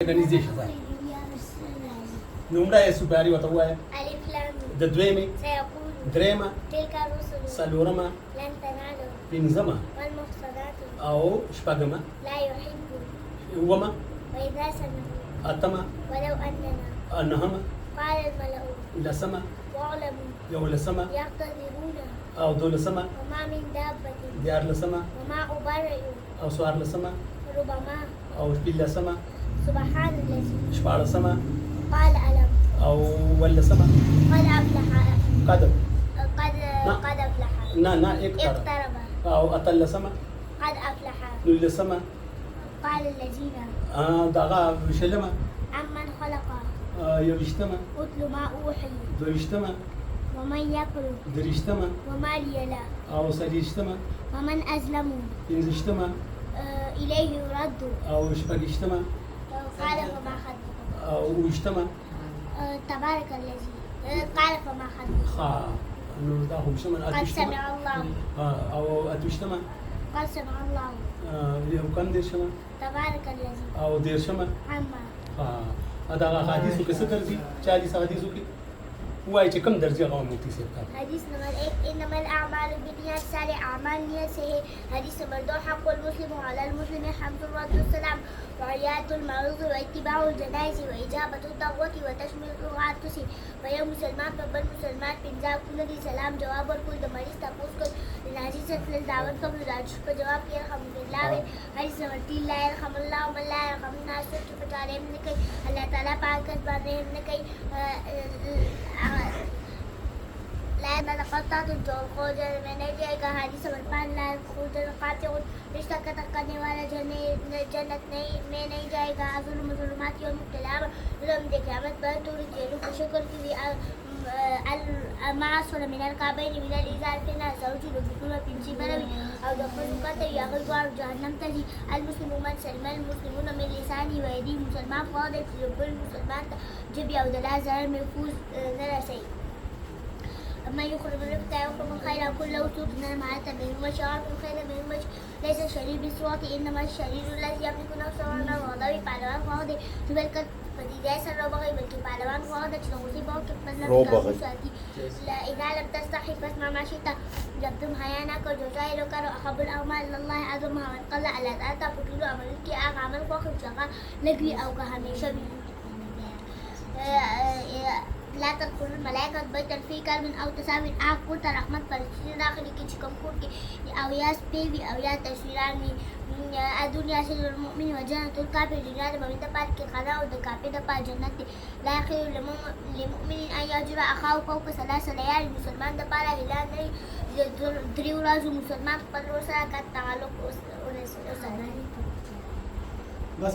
organization نمرة سوبري وتوه ألف لام ددويمي سيقول دريما تلك الرسل سالورما لن تنالوا بنزما والمحصنات أو شبagama لا يحب وما وإذا سمعوا أتما ولو أننا أنهما قال الملأ لسما واعلموا يو لسما يقتدرون أو دول سما وما من دابة ديار لسما وما أبرئ أو سوار لسما ربما أو بيل لسما سبحان الذي شبار لسما قال ألم أو ولا سما قد أفلح قدر قد أفلح نا اقترب اقترب أو أطل سما قد أفلح نول سما قال الذين دغا بشلما عمن خلق يبشتما أتل ما أوحي دريشتما ومن يكفر دريشتما وما لي لا أو سريشتما ومن أظلم إنزشتما إليه يرد أو شبقشتما قال فما خطبكم أو وجتما تبارك الذي قال فما خطبكم خا إنه داهم شمن قد أتوشتما سمع الله أو أتوشتما قد سمع الله يوم كان دير شما تبارك الذي أو دير شما عما هذا حديثه كسر دي 40 حديثه كي واي چې کوم درجه غو موتی سي کا حديث نمبر 1 إنما الأعمال بالنيات سارع أعمال نية سهي حديث نمبر 2 حق المسلم على المسلم حمد الله والسلام وعيادة المريض واتباع الجنائز وإجابة الدعوة وتشميل العاطس ويوم مسلمان babban musulman pinza kula di salam jawabar kul da maris ta poskol linaji satlal dawat kabul raj ko jawab ki alhamdulillah hay samati la yarhamullah wa la yarhamna sut patare ne kai Allah taala pakat bare ne kai لا نتقطع الجوال में नहीं जाएगा हाजी समर्पण लाल खुद खाते और रिश्ता कतल करने वाला जन्नत नहीं में नहीं जाएगा अजुल मुसलमान और मुख्तलाफ जुल्म देखे अहमद पर तो जेलू को शुक्र की المعصر من الكعبين من الإزار في الناس زوجي بكل بنتي بلوي أو دخل قتل يأخذ وار جهنم تجي المسلم من سلم المسلمون من لساني ويدي مسلمان فاضل في لب المسلمان جبي أو دلا زال مفوز نرى شيء أما يخرج من الفتاة يخرج من خير كل وسوط إنما معات منهم وشعار من خير منهم ليس الشرير بالصوت إنما الشرير الذي يملك نفسه عنه وضوي بعلوان فاضي تبارك فديداس الربغي بلكي بعلوان فاضي تنغسي بوكب من لم لا إذا لم تستحي فاسمع ما شئت جبتم حيانك وجزائرك وأحب الأعمال إلى الله أعظمها من قل على ذات فكل عملك عمل فوق شغال لقي أو كهميشة لا تدخل الملائكة بيتا في كلب أو تساوي قلت رحمت فلسطين داخل كي كمكور أو ياس بيبي أو يا تشويراني الدنيا سر المؤمن وجنة الكافر لجانب من دبال كي خلاء ودكافر دبال جنة لا يخير لمؤمن أن يجرى أخاه فوق 3 ليالي مسلمان دبال هلال دريو رازو مسلمان قد رسا كالتعلق بس